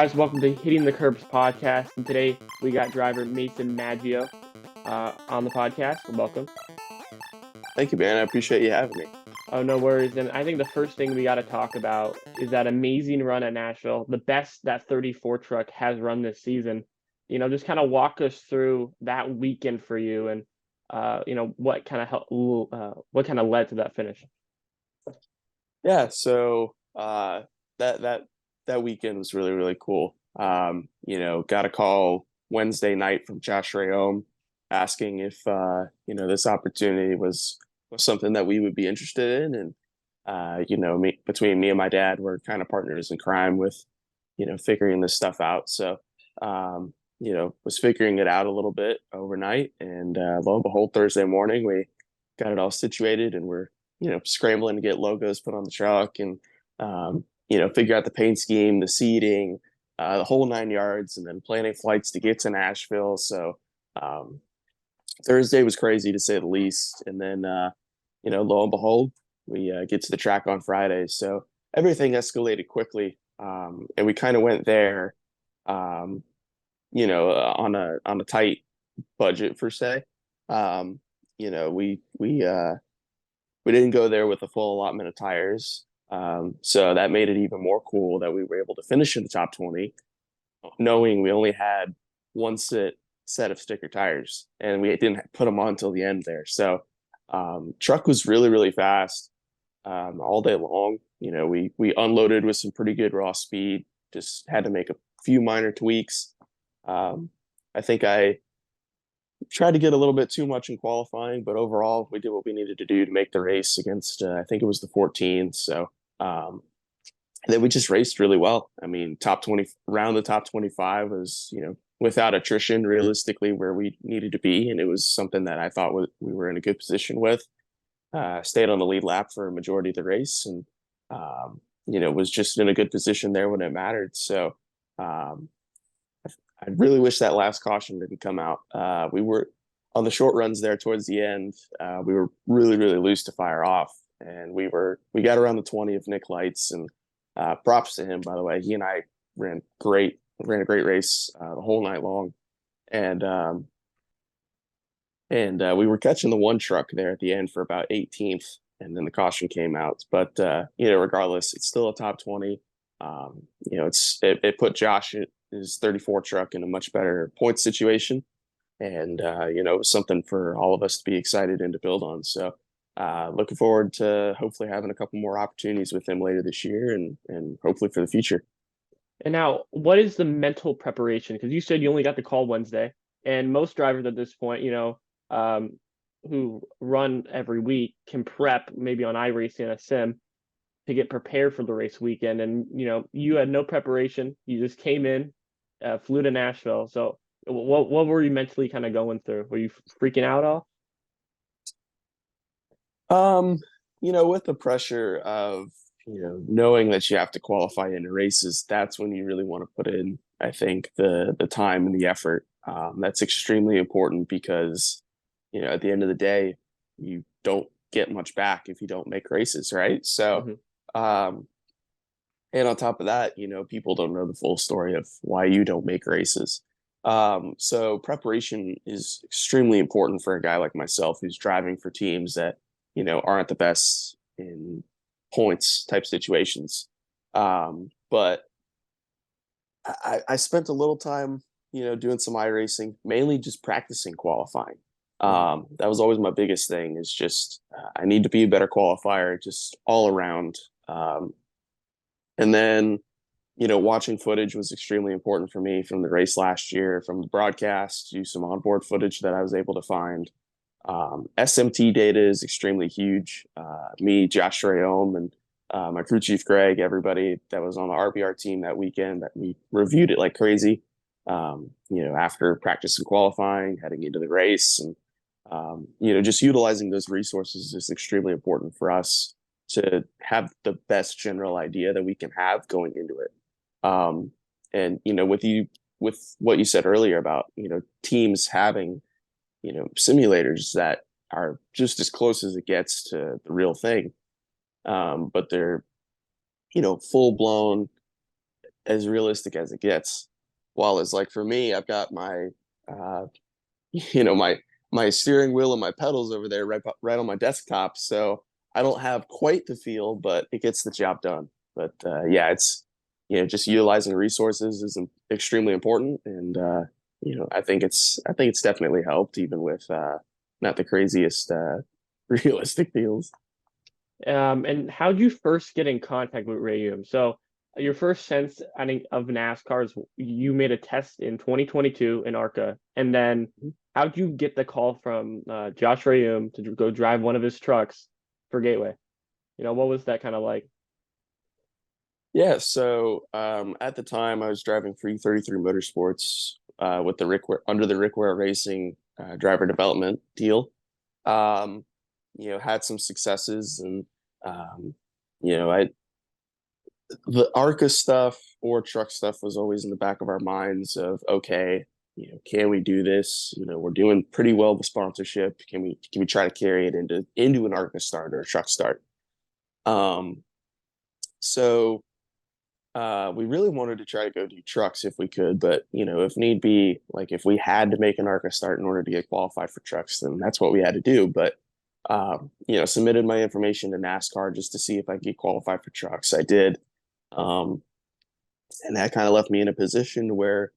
guys, welcome to Hitting the Curbs podcast. And today we got driver Mason Maggio on the podcast. Welcome. Thank you, man. I appreciate you having me. Oh, no worries. And I think the first thing we got to talk about is that amazing run at Nashville, the best that 34 truck has run this season. Just kind of walk us through that weekend for you and, what kind of led to that finish. Yeah. So that weekend was really, really cool. Got a call Wednesday night from Josh Rayome asking if this opportunity was something that we would be interested in. And between me and my dad, we're kind of partners in crime with figuring this stuff out. So was figuring it out a little bit overnight, and lo and behold, Thursday morning we got it all situated, and we're scrambling to get logos put on the truck and figure out the paint scheme, the seating, the whole 9 yards, and then planning flights to get to Nashville. So Thursday was crazy to say the least. And then, lo and behold, we get to the track on Friday. So everything escalated quickly. And we kind of went there, on a tight budget per se. We didn't go there with a full allotment of tires. So that made it even more cool that we were able to finish in the top 20, knowing we only had one set of sticker tires, and we didn't put them on until the end there. So truck was really, really fast all day long. We unloaded with some pretty good raw speed, just had to make a few minor tweaks. I think I tried to get a little bit too much in qualifying, but overall we did what we needed to do to make the race against, I think it was the 14. So then we just raced really well. I mean, top 20 around the top 25 was, without attrition, realistically where we needed to be. And it was something that I thought we were in a good position with. Stayed on the lead lap for a majority of the race, and, was just in a good position there when it mattered. So I really wish that last caution didn't come out. We were on the short runs there towards the end. We were really, really loose to fire off, and we got around the 20 of Nick Lights, and props to him, by the way. He and I ran a great race the whole night long, and we were catching the one truck there at the end for about 18th, and then the caution came out. But regardless, it's still a top 20. It put Josh, his 34 truck, in a much better point situation. And, it was something for all of us to be excited and to build on. So looking forward to hopefully having a couple more opportunities with him later this year and hopefully for the future. And now, what is the mental preparation? Because you said you only got the call Wednesday, and most drivers at this point, who run every week can prep maybe on iRacing a sim to get prepared for the race weekend. And, you had no preparation. You just came in, flew to Nashville. So what were you mentally kind of going through? Were you freaking out all? With the pressure of, knowing that you have to qualify into races, that's when you really want to put in, I think, the time and the effort. That's extremely important because, at the end of the day, you don't get much back if you don't make races, right? So, and on top of that, people don't know the full story of why you don't make races. So preparation is extremely important for a guy like myself who's driving for teams that, aren't the best in points type situations. But I spent a little time, doing some iRacing, mainly just practicing qualifying. That was always my biggest thing, is just I need to be a better qualifier just all around. And then, watching footage was extremely important for me from the race last year, from the broadcast, to some onboard footage that I was able to find. SMT data is extremely huge. Me, Josh Rayome, and my crew chief, Greg, everybody that was on the RBR team that weekend, that we reviewed it like crazy, after practice and qualifying, heading into the race. And, just utilizing those resources is extremely important for us to have the best general idea that we can have going into it. And, with what you said earlier about, teams having, simulators that are just as close as it gets to the real thing. But they're, full blown as realistic as it gets. While it's like for me, I've got my uh, my steering wheel and my pedals over there right on my desktop, so I don't have quite the feel, but it gets the job done. But yeah, it's just utilizing resources is extremely important, and I think it's definitely helped even with not the craziest realistic deals. And how did you first get in contact with Rayum? So your first sense, I think, of NASCAR is you made a test in 2022 in ARCA, and then how did you get the call from Josh Rayum to go drive one of his trucks for Gateway? What was that kind of like? Yeah, so at the time I was driving for E33 Motorsports with the under the Rick Ware Racing driver development deal. Um, had some successes, and um, I the ARCA stuff or truck stuff was always in the back of our minds of, okay, can we do this? We're doing pretty well with sponsorship. Can we try to carry it into an ARCA start or a truck start? Um, so we really wanted to try to go do trucks if we could, but if need be, like if we had to make an ARCA start in order to get qualified for trucks, then that's what we had to do. But submitted my information to NASCAR just to see if I could get qualified for trucks. I did. Um, and that kind of left me in a position where,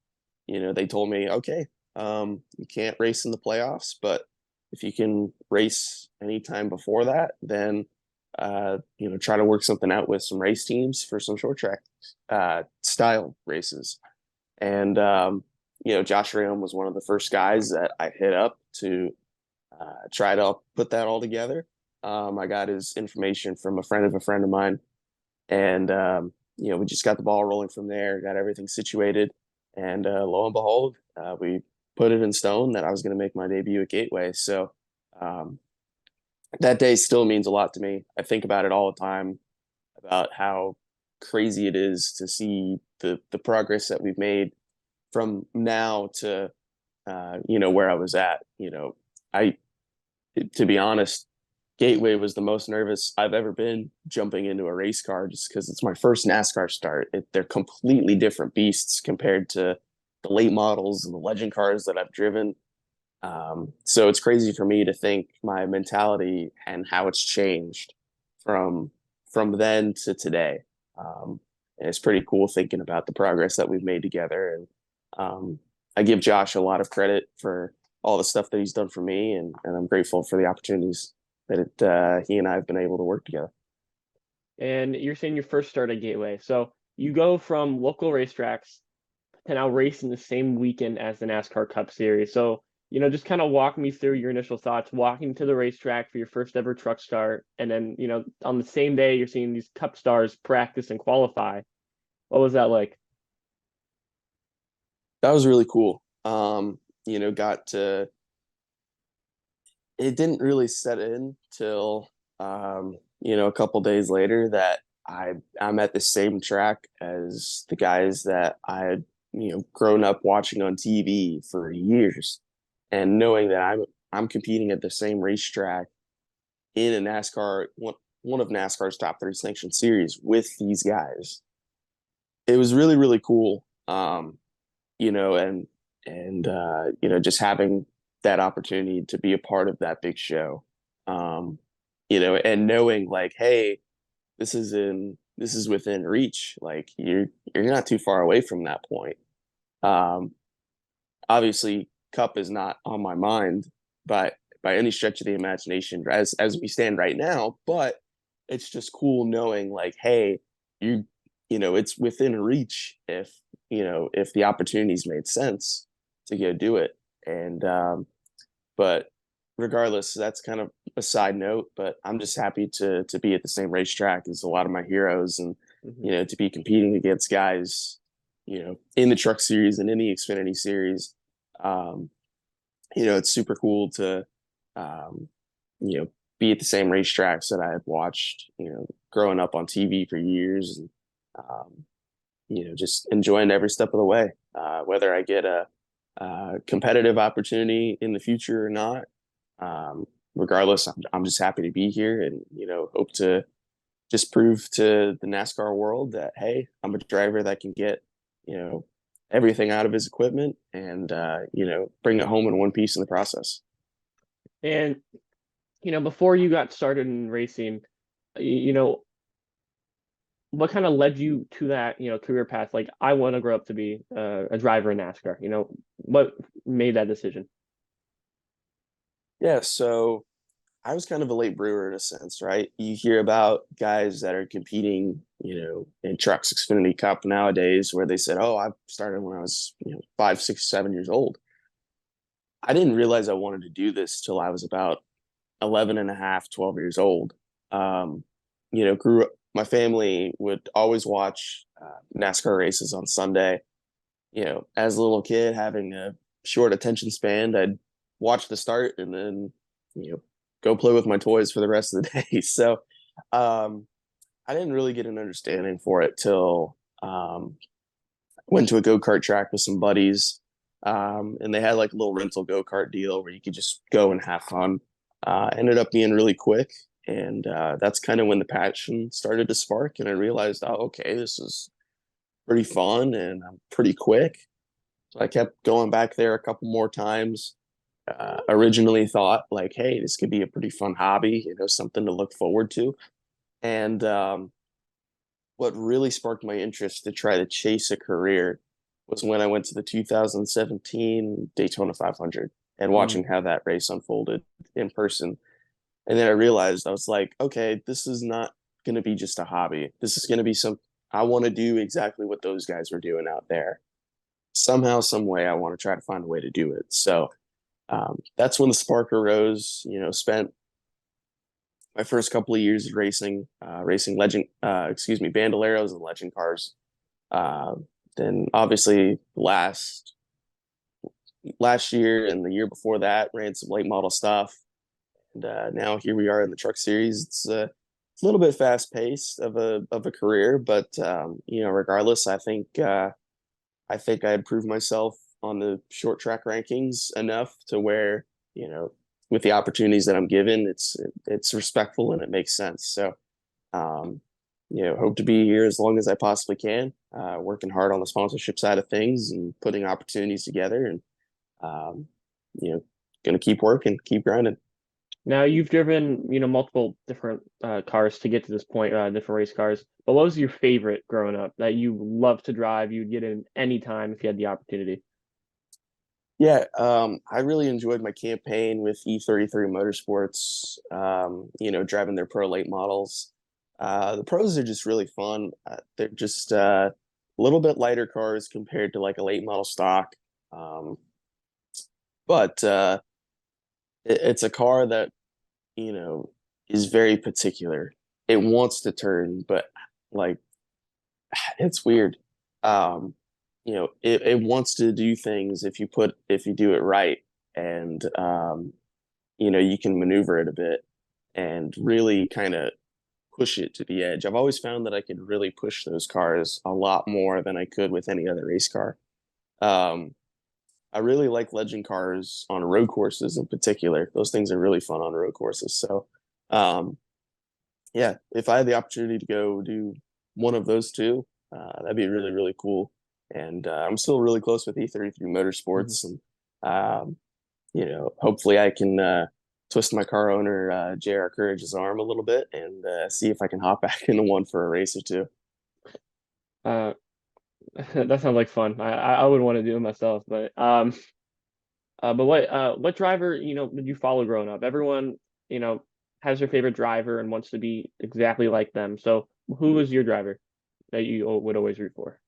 they told me, okay, you can't race in the playoffs, but if you can race anytime before that, then try to work something out with some race teams for some short track style races. And Josh Ram was one of the first guys that I hit up to try to put that all together. I got his information from a friend of mine, and we just got the ball rolling from there, got everything situated, and lo and behold, we put it in stone that I was going to make my debut at Gateway. So um, that day still means a lot to me. I think about it all the time about how crazy it is to see the progress that we've made from now to where I was at. I to be honest, Gateway was the most nervous I've ever been jumping into a race car just because it's my first NASCAR start. They're completely different beasts compared to the late models and the legend cars that I've driven. So it's crazy for me to think my mentality and how it's changed from then to today. And it's pretty cool thinking about the progress that we've made together. And I give Josh a lot of credit for all the stuff that he's done for me, and I'm grateful for the opportunities that he and I have been able to work together. And you're saying your first start at Gateway. So you go from local racetracks to now race in the same weekend as the NASCAR Cup Series. So, just kind of walk me through your initial thoughts walking to the racetrack for your first ever truck start. And then, on the same day, you're seeing these Cup stars practice and qualify. What was that like? That was really cool. Got to it didn't really set in till a couple days later that I'm at the same track as the guys that I had grown up watching on TV for years, and knowing that I'm competing at the same racetrack in a NASCAR one of NASCAR's top 30 sanctioned series with these guys. It was really really cool. And just having that opportunity to be a part of that big show, and knowing like, hey, this is within reach. Like you're not too far away from that point. Um, Obviously, Cup is not on my mind, by any stretch of the imagination as we stand right now. But it's just cool knowing like, hey, you it's within reach if the opportunities made sense to go do it. And but regardless, that's kind of a side note. But I'm just happy to be at the same racetrack as a lot of my heroes, and Mhm. to be competing against guys in the Truck Series and in the Xfinity Series. Um, it's super cool to um, you know be at the same racetracks that I have watched growing up on TV for years, and um, just enjoying every step of the way. Whether I get a competitive opportunity in the future or not, regardless, I'm just happy to be here, and hope to just prove to the NASCAR world that, hey, I'm a driver that can get, you know, everything out of his equipment and, bring it home in one piece in the process. And before you got started in racing, you know, what kind of led you to that, career path? Like, I want to grow up to be a driver in NASCAR. What made that decision? Yeah. So I was kind of a late brewer in a sense, right? You hear about guys that are competing, in Trucks Xfinity Cup nowadays where they said, oh, I started when I was, 5, 6, 7 years old. I didn't realize I wanted to do this till I was about 11 and a half, 12 years old. Um, grew up, my family would always watch NASCAR races on Sunday. As a little kid, having a short attention span, I'd watch the start and then, go play with my toys for the rest of the day. So um, I didn't really get an understanding for it till went to a go-kart track with some buddies. And they had like a little rental go-kart deal where you could just go and have fun. Ended up being really quick. And that's kind of when the passion started to spark. And I realized, oh, okay, this is pretty fun and I'm pretty quick. So I kept going back there a couple more times. Originally thought like, hey, this could be a pretty fun hobby, something to look forward to. And what really sparked my interest to try to chase a career was when I went to the 2017 Daytona 500 and Mm. watching how that race unfolded in person. And then I realized I was like, okay, this is not going to be just a hobby. This is going to be I want to do exactly what those guys were doing out there. Somehow, some way, I want to try to find a way to do it. So that's when the spark arose. Spent my first couple of years of racing Bandoleros and legend cars. Uh, then obviously last year and the year before that ran some late model stuff, and now here we are in the truck series. It's a little bit fast paced of a career, but regardless, I think I improved myself on the short track rankings enough to where, with the opportunities that I'm given, it's respectful and it makes sense. So, um, hope to be here as long as I possibly can, working hard on the sponsorship side of things and putting opportunities together and, um, you know, going to keep working, keep grinding. Now you've driven, multiple different cars to get to this point, different race cars. But what was your favorite growing up that you loved to drive? You'd get in any time if you had the opportunity. Yeah, I really enjoyed my campaign with E33 Motorsports, driving their pro late models. The pros are just really fun. They're just a little bit lighter cars compared to like a late model stock. Um, but it's a car that, you know, is very particular. It wants to turn, but like it's weird. Um, it wants to do things if you do it right, and you can maneuver it a bit and really kind of push it to the edge. I've always found that I could really push those cars a lot more than I could with any other race car. Um, I really like legend cars on road courses in particular. Those things are really fun on road courses. So, um, yeah, if I had the opportunity to go do one of those two, that'd be really, really cool. And I'm still really close with E33 Mhm. Motorsports, and hopefully I can twist my car owner JR Courage's arm a little bit and see if I can hop back into one for a race or two. Uh, that sounds like fun. I would want to do it myself, but what driver, did you follow growing up? Everyone, you know, has their favorite driver and wants to be exactly like them. So who was your driver that you would always root for?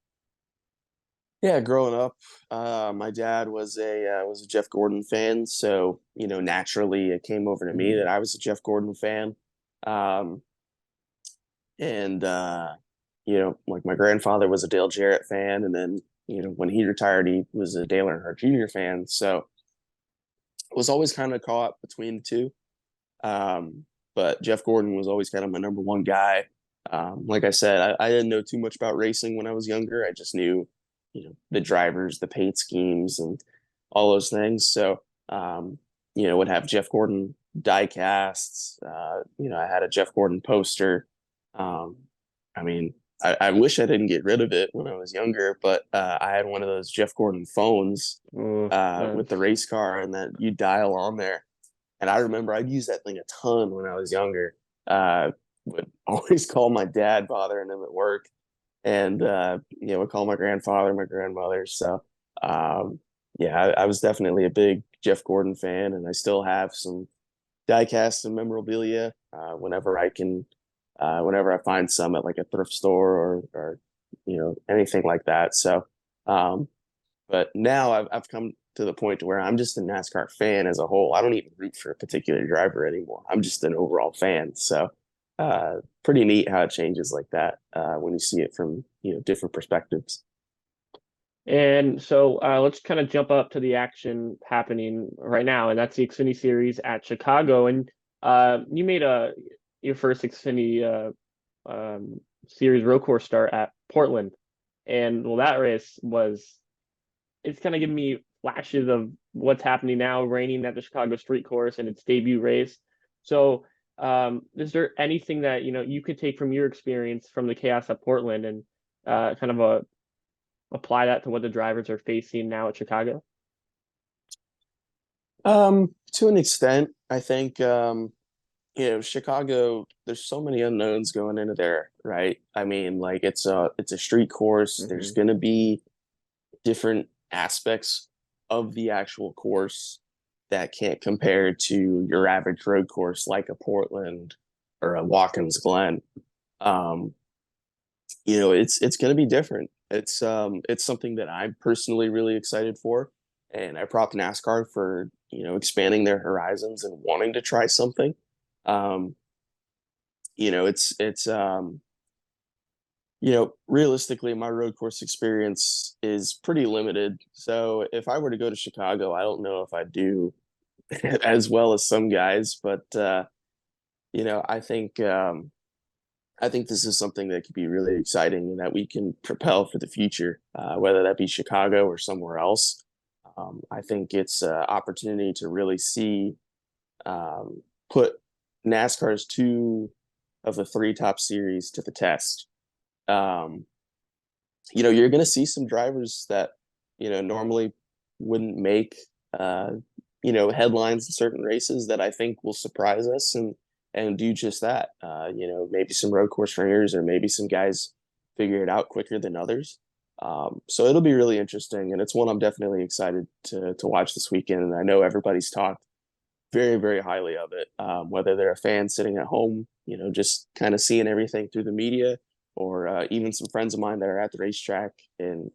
Yeah, growing up, my dad was a Jeff Gordon fan, so naturally it came over to me Mhm. that I was a Jeff Gordon fan. Um, and like my grandfather was a Dale Jarrett fan, and then when he retired, he was a Dale Earnhardt Jr. fan. So I was always kind of caught between the two. But Jeff Gordon was always kind of my number one guy. Like I said, I didn't know too much about racing when I was younger. I just knew, the drivers, the paint schemes, and all those things. So, would have Jeff Gordon die casts. I had a Jeff Gordon poster. Um, I mean, I wish I didn't get rid of it when I was younger, but I had one of those Jeff Gordon phones Oh, with the race car, and that you dial on there. And I remember I'd use that thing a ton when I was younger. Would always call my dad, bothering him at work, and would call my grandfather, my grandmother. So um, yeah, I was definitely a big Jeff Gordon fan, and I still have some diecast and memorabilia whenever I find some at like a thrift store or anything like that. So, um, but now I've come to the point to where I'm just a NASCAR fan as a whole. I don't even root for a particular driver anymore. I'm just an overall fan. So, pretty neat how it changes like that when you see it from different perspectives. and so let's kind of jump up to the action happening right now, and that's the Xfinity Series at Chicago. And you made your first Xfinity Series road course start at Portland, and well, that race was it's kind of giving me flashes of what's happening now, raining at the Chicago Street Course and its debut race. So, is there anything that you could take from your experience from the chaos at Portland and kind of apply that to what the drivers are facing now at Chicago? To an extent, I think Chicago, there's so many unknowns going into there, right? I mean, like it's a street course. There's Hmm. gonna be different aspects of the actual course that can't compare to your average road course like a Portland or a Watkins Glen. Um, it's going to be different. It's something that I'm personally really excited for, and I prop NASCAR for expanding their horizons and wanting to try something. Um, it's realistically, my road course experience is pretty limited. So if I were to go to Chicago, I don't know if I'd do as well as some guys, but you know, I think um, I think this is something that could be really exciting and that we can propel for the future, whether that be Chicago or somewhere else. I think it's an opportunity to really see put NASCAR's two of the three top series to the test. Um, you're going to see some drivers that normally wouldn't make uh, headlines in certain races that I think will surprise us and do just that. Maybe some road course ringers or maybe some guys figure it out quicker than others. So it'll be really interesting, and it's one I'm definitely excited to watch this weekend. And I know everybody's talked very, very highly of it. Whether they're a fan sitting at home, just kind of seeing everything through the media, or even some friends of mine that are at the racetrack and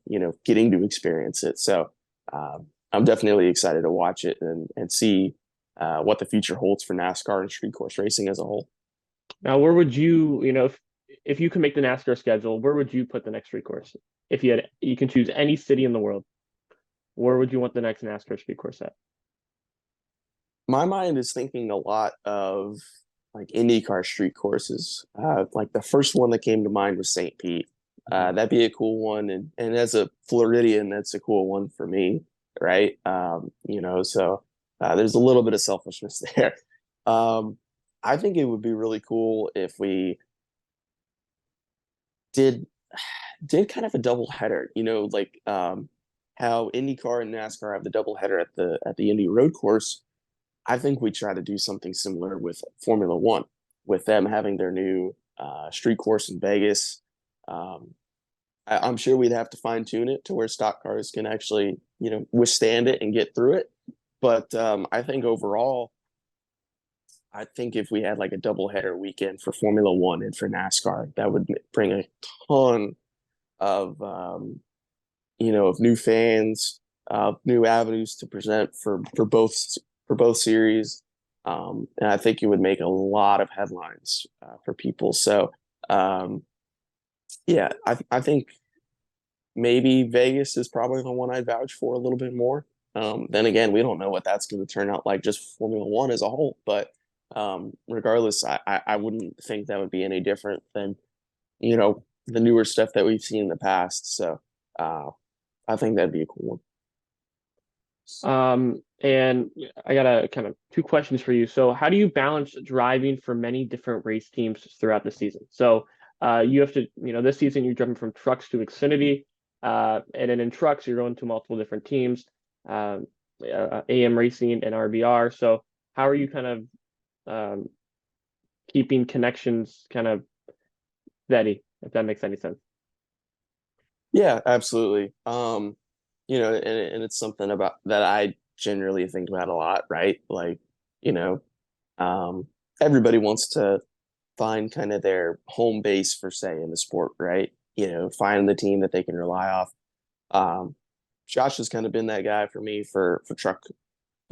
getting to experience it. So I'm definitely excited to watch it and see what the future holds for NASCAR and street course racing as a whole. Now, where would if you could make the NASCAR schedule, where would you put the next street course? If you can choose any city in the world, where would you want the next NASCAR street course at? My mind is thinking a lot of like IndyCar street courses. Like the first one that came to mind was St. Pete. Mhm. That'd be a cool one, and as a Floridian, that's a cool one for me, right? So there's a little bit of selfishness there. Um, I think it would be really cool if we did did kind of a double header. Like how IndyCar and NASCAR have the double header at the Indy Road Course. I think we try to do something similar with Formula One, with them having their new street course in Vegas. Um, I'm sure we'd have to fine tune it to where stock cars can actually, withstand it and get through it. But I think overall, I think if we had like a double header weekend for Formula One and for NASCAR, that would bring a ton of, of new fans, new avenues to present for both series. And I think it would make a lot of headlines for people. So, yeah, I think maybe Vegas is probably the one I'd vouch for a little bit more. Then again, we don't know what that's going to turn out like just Formula One as a whole. But regardless, I wouldn't think that would be any different than the newer stuff that we've seen in the past. So I think that'd be a cool one. And I got a kind of two questions for you. So, how do you balance driving for many different race teams throughout the season? So, you have to, this season you're jumping from trucks to Xfinity, and then in trucks you're going to multiple different teams, um, AM Racing and RBR. So, how are you kind of um, keeping connections kind of steady, if that makes any sense? Yeah, absolutely. And it's something about that I generally think about a lot, right? Like, you know, um, everybody wants to find kind of their home base for say in the sport, right? Find the team that they can rely off. Um, Josh has kind of been that guy for me for the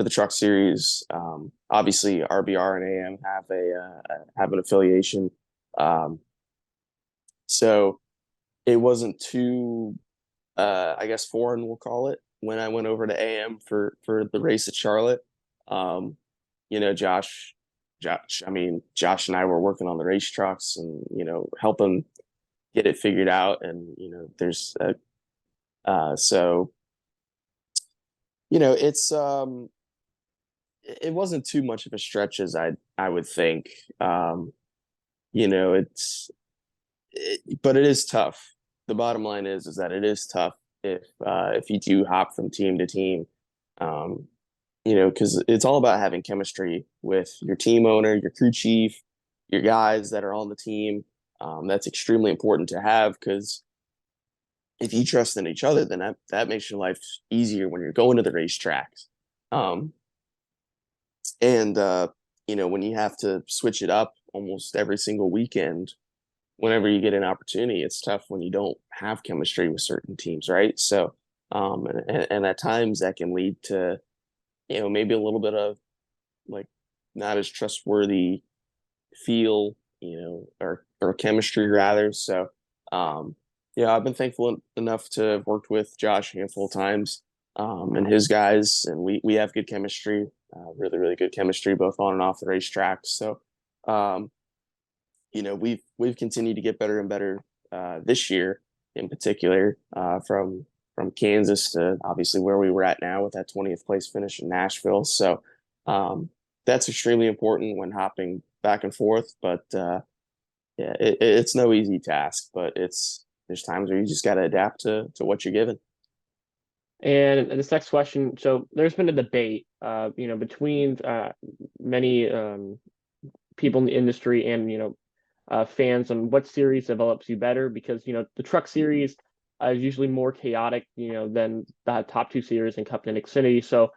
truck series. Obviously, RBR and AM have an affiliation, um, so it wasn't too I guess foreign, we'll call it, when I went over to AM for the race at Charlotte. Um, Josh and I were working on the race trucks and helping get it figured out. And there's so it's it wasn't too much of a stretch as I would think. It's but it is tough. The bottom line is that it is tough if you do hop from team to team. Um, because it's all about having chemistry with your team owner, your crew chief, your guys that are on the team. That's extremely important to have because if you trust in each other, then that makes your life easier when you're going to the racetracks. Um, and when you have to switch it up almost every single weekend, whenever you get an opportunity, it's tough when you don't have chemistry with certain teams, right? So, and at times that can lead to, maybe a little bit of like not as trustworthy feel, or chemistry rather. So, I've been thankful enough to have worked with Josh a handful of times, and his guys, and we have good chemistry, really, really good chemistry, both on and off the racetrack. So, um, we've continued to get better and better this year, in particular, from Kansas to obviously where we were at now with that 20th place finish in Nashville. So um, that's extremely important when hopping back and forth. But yeah, it's no easy task. But there's times where you just got to adapt to what you're given. And this next question, so there's been a debate, between many people in the industry and fans on what series develops you better because the truck series is usually more chaotic than the top two series in Cup and Xfinity. So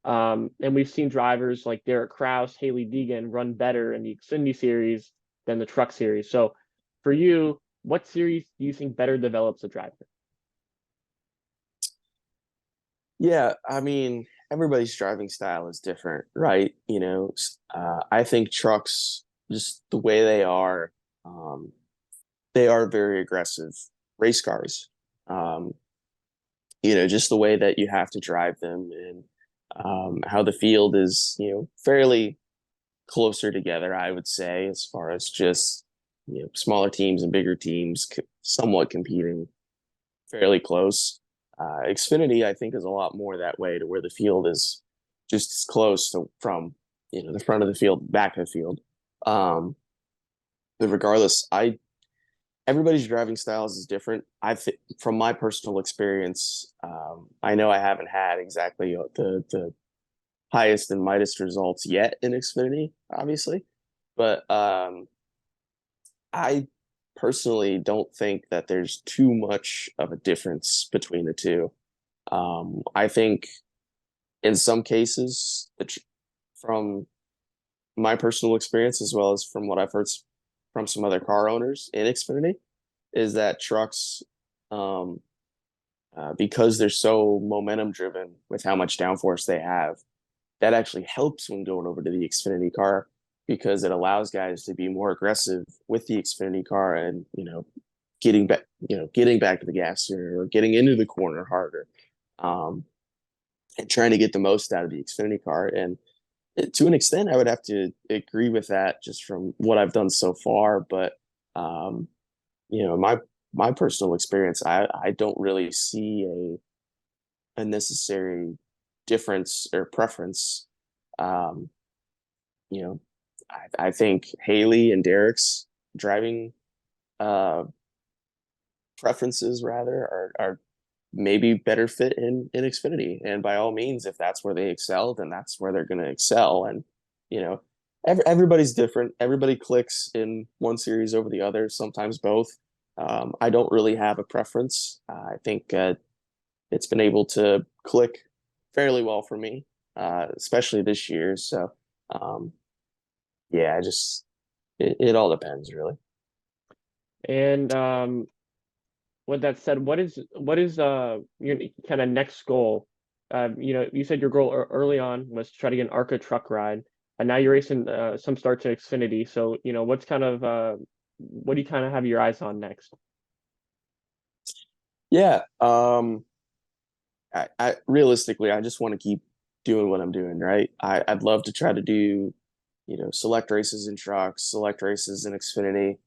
and we've seen drivers like Derek Kraus, Haley Deegan run better in the Xfinity series than the truck series. So for you, what series do you think better develops a driver? Yeah, I mean, everybody's driving style is different, right? I think trucks, just the way um, they are very aggressive race cars. Um, just the way that you have to drive them and how the field is, fairly closer together, I would say, as far as just, smaller teams and bigger teams somewhat competing fairly close. Xfinity, I think, is a lot more that way to where the field is just as close to from, the front of the field, back of the field. Um, but regardless, everybody's driving styles is different. From my personal experience, I know I haven't had exactly the highest and mightest results yet in Xfinity, obviously, but I personally don't think that there's too much of a difference between the two. I think in some cases, from my personal experience, as well as from what I've heard from some other car owners in Xfinity, is that trucks, um, because they're so momentum driven with how much downforce they have, that actually helps when going over to the Xfinity car because it allows guys to be more aggressive with the Xfinity car and getting back to the gas sooner or getting into the corner harder, um, and trying to get the most out of the Xfinity car. And to an extent, I would have to agree with that just from what I've done so far. But um, my personal experience, I don't really see a necessary difference or preference. Um, you know, I think Haley and Derek's driving uh, preferences rather are maybe better fit in Xfinity. And by all means, if that's where they excel, then that's where they're going to excel. And you know, everybody's different. Everybody clicks in one series over the other, sometimes both. I don't really have a preference. I think it's been able to click fairly well for me, especially this year. So, um, yeah, it all depends really. And with that said, what is your kind of next goal? You said your goal early on was to try to get an ARCA truck ride, and now you're racing some start to Xfinity. So, what do you kind of have your eyes on next? Yeah. I realistically, I just want to keep doing what I'm doing, right? I'd love to try to do, select races in trucks, select races in Xfinity.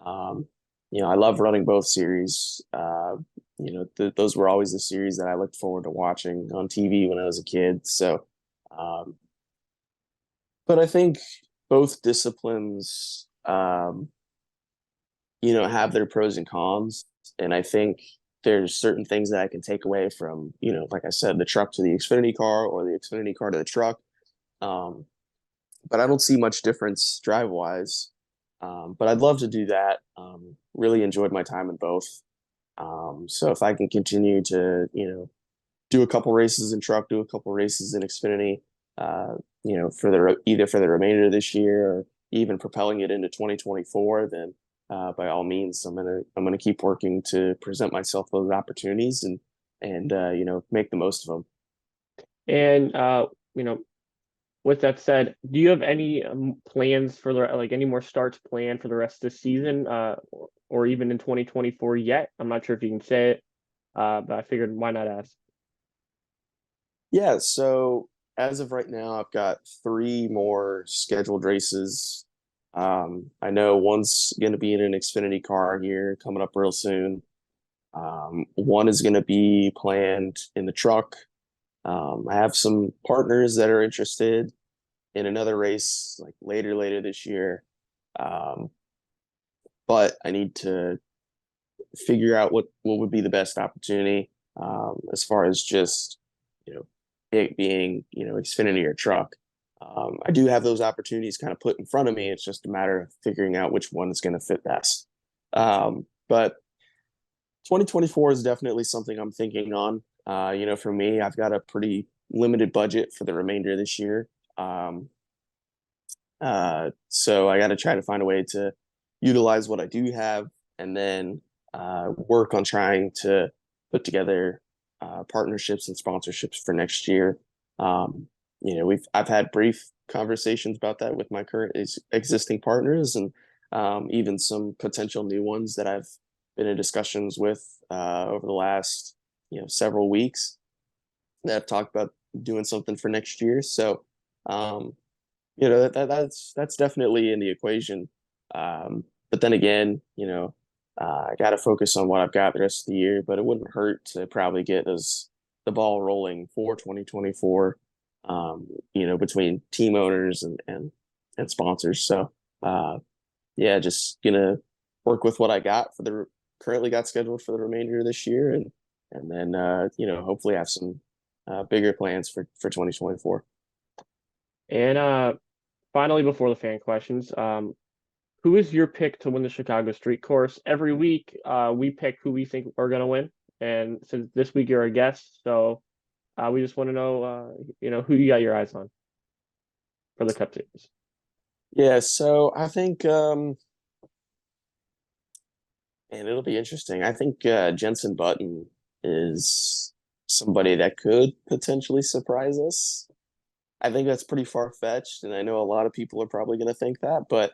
Um, I love running both series. Those were always the series that I looked forward to watching on TV when I was a kid. So, um, but I think both disciplines, have their pros and cons. And I think there's certain things that I can take away from, like I said, the truck to the Xfinity car or the Xfinity car to the truck. Um, but I don't see much difference drive wise. But I'd love to do that. Really enjoyed my time in both. So if I can continue to, do a couple races in truck, do a couple races in Xfinity, for either for the remainder of this year or even propelling it into 2024, then by all means, I'm gonna keep working to present myself those opportunities and make the most of them. And with that said, do you have any plans for any more starts planned for the rest of the season, or even in 2024 yet? I'm not sure if you can say it, but I figured why not ask. Yeah, so as of right now, I've got three more scheduled races. I know one's going to be in an Xfinity car here coming up real soon. One is going to be planned in the truck. I have some partners that are interested in another race like later this year. Um, but I need to figure out what would be the best opportunity as far as just you know it being Xfinity or truck. I do have those opportunities kind of put in front of me. It's just a matter of figuring out which one is going to fit best. But 2024 is definitely something I'm thinking on. For me, I've got a pretty limited budget for the remainder of this year. Um, so I got to try to find a way to utilize what I do have and then work on trying to put together partnerships and sponsorships for next year. I've had brief conversations about that with my current existing partners and even some potential new ones that I've been in discussions with over the last several weeks that have talked about doing something for next year. So um, that's definitely in the equation. But then again, I got to focus on what I've got the rest of the year. But it wouldn't hurt to probably get the ball rolling for 2024. Between team owners and sponsors. So yeah, just gonna work with what I got for the currently got scheduled for the remainder of this year, and then hopefully have some bigger plans for 2024. And finally, before the fan questions, who is your pick to win the Chicago Street Course? Every week, we pick who we think are going to win, and since this week you're a guest, so we just want to know, who you got your eyes on for the Cup Series. Yeah, so I think and it'll be interesting. I think Jensen Button is somebody that could potentially surprise us. I think that's pretty far fetched, and I know a lot of people are probably going to think that, but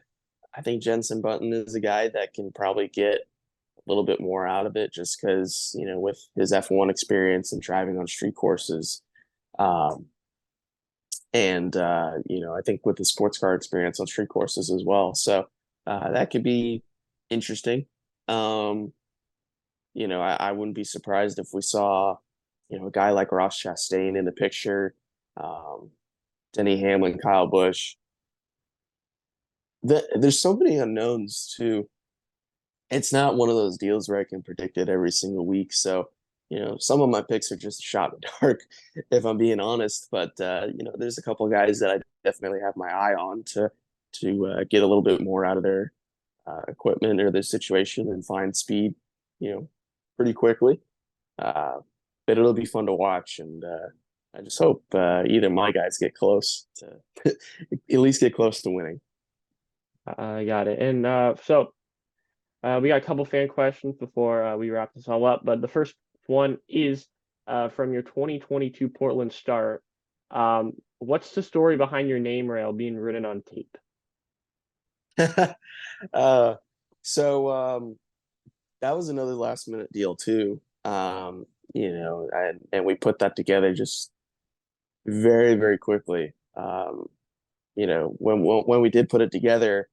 I think Jensen Button is a guy that can probably get a little bit more out of it just because, with his F1 experience and driving on street courses. Um, I think with the sports car experience on street courses as well. So that could be interesting. I wouldn't be surprised if we saw a guy like Ross Chastain in the picture, um, Denny Hamlin, Kyle Busch. There's so many unknowns too. It's not one of those deals where I can predict it every single week. So, some of my picks are just a shot in the dark, if I'm being honest. But there's a couple of guys that I definitely have my eye on to get a little bit more out of their equipment or their situation and find speed, pretty quickly. Uh, but it'll be fun to watch, and I just hope either my guys get close to at least get close to winning. I got it. And we got a couple fan questions before we wrap this all up. But the first one is from your 2022 Portland start. What's the story behind your name rail being written on tape? uh, so that was another last minute deal too. And we put that together just very, very quickly. When we did put it together,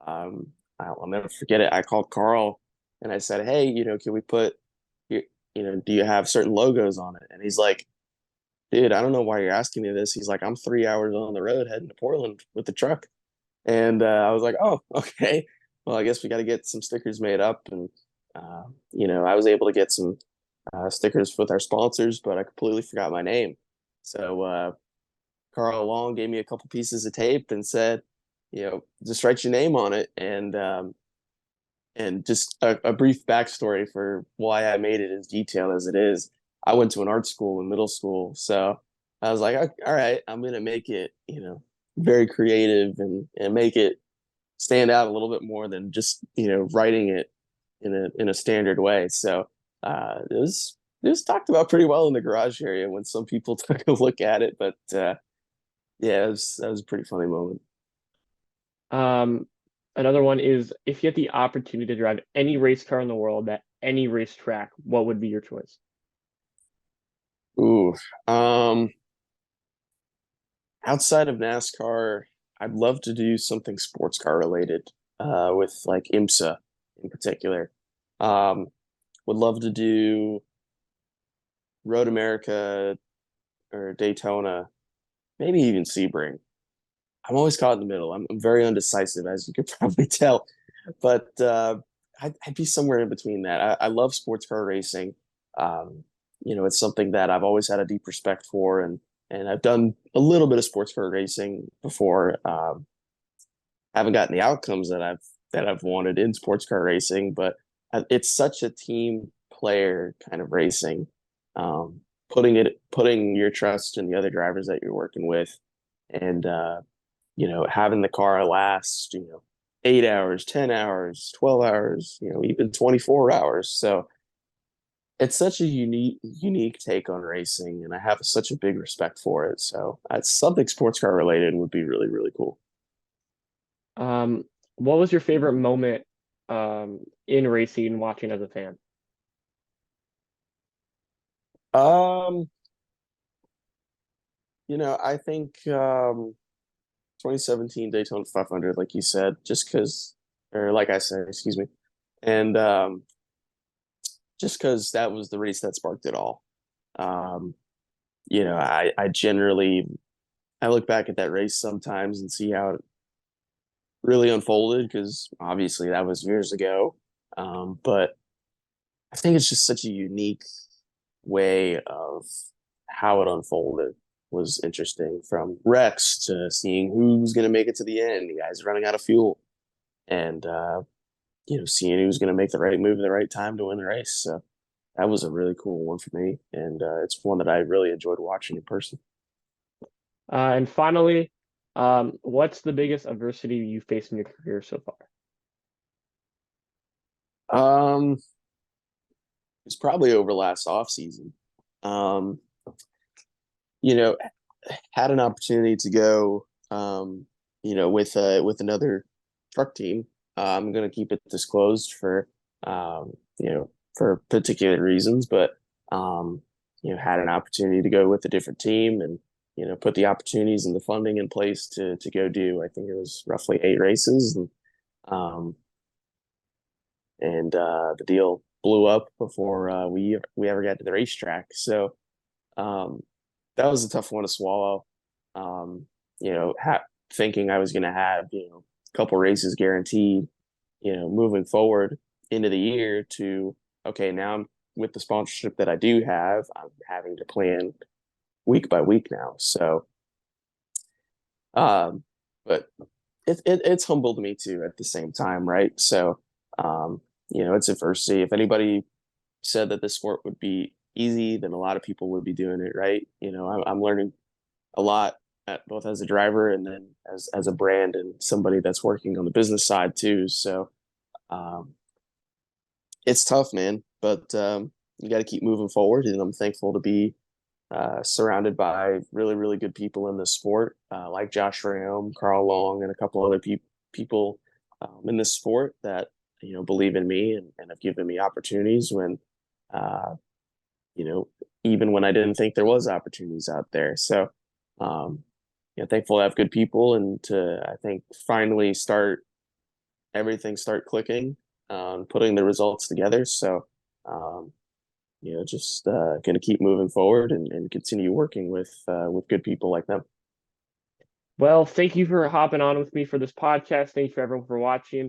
I'll never forget it. I called Carl and I said, "Hey, can we put, do you have certain logos on it?" And he's like, "Dude, I don't know why you're asking me this." He's like, "I'm 3 hours on the road heading to Portland with the truck." And I was like, "Oh, okay. Well, I guess we got to get some stickers made up." And I was able to get some stickers with our sponsors, but I completely forgot my name. So Carl Long gave me a couple pieces of tape and said, just write your name on it. And just a brief backstory for why I made it as detailed as it is. I went to an art school in middle school, so I was like, all right, I'm gonna make it, very creative and make it stand out a little bit more than just writing it in a standard way. So it was talked about pretty well in the garage area when some people took a look at it, but yeah, that was a pretty funny moment. Um, Another one is if you had the opportunity to drive any race car in the world at any racetrack, what would be your choice? Ooh, um, outside of NASCAR, I'd love to do something sports car related, with like IMSA in particular. Um, would love to do Road America or Daytona, maybe even Sebring. I'm always caught in the middle. I'm very undecisive, as you could probably tell, but I'd be somewhere in between that. I love sports car racing. Um, it's something that I've always had a deep respect for, and I've done a little bit of sports car racing before. Haven't gotten the outcomes that I've wanted in sports car racing, but it's such a team player kind of racing. Um, putting your trust in the other drivers that you're working with, and having the car last, 8 hours, 10 hours, 12 hours, even 24 hours. So it's such a unique take on racing, and I have such a big respect for it. So that's something sports car related would be really, really cool. Um, what was your favorite moment in racing watching as a fan? Um, I think 2017 Daytona 500, like you said, just because, or like I said, excuse me, and just because that was the race that sparked it all. Um, I generally I look back at that race sometimes and see how it really unfolded because obviously that was years ago. But I think it's just such a unique way of how it unfolded was interesting from wrecks to seeing who's going to make it to the end, the guys running out of fuel, and seeing who's going to make the right move at the right time to win the race. So that was a really cool one for me, and it's one that I really enjoyed watching in person. And finally, what's the biggest adversity you faced in your career so far? Um, it's probably over last off season. Um, you know, had an opportunity to go, with another truck team. I'm going to keep it disclosed for particular reasons, but had an opportunity to go with a different team and put the opportunities and the funding in place to go do. I think it was roughly 8 races, um, and the deal blew up before we ever got to the racetrack. So Um, that was a tough one to swallow. Um, you know, thinking I was going to have, a couple races guaranteed, moving forward into the year to, okay, now I'm with the sponsorship that I do have, I'm having to plan week by week now. So, um, but it's humbled me too at the same time, right? So, um, it's adversity. If anybody said that this sport would be easy, then a lot of people would be doing it, right? I'm learning a lot both as a driver and then as a brand and somebody that's working on the business side too. So um, it's tough, man, but you got to keep moving forward. And I'm thankful to be surrounded by really, really good people in this sport, like Josh Ram, Carl Long, and a couple other people in this sport that believe in me and have given me opportunities when uh, you know even when I didn't think there was opportunities out there. So um, thankful to have good people and to I think finally start clicking, putting the results together. So um, just going to keep moving forward and continue working with good people like them. Well, thank you for hopping on with me for this podcast. Thank you for everyone for watching.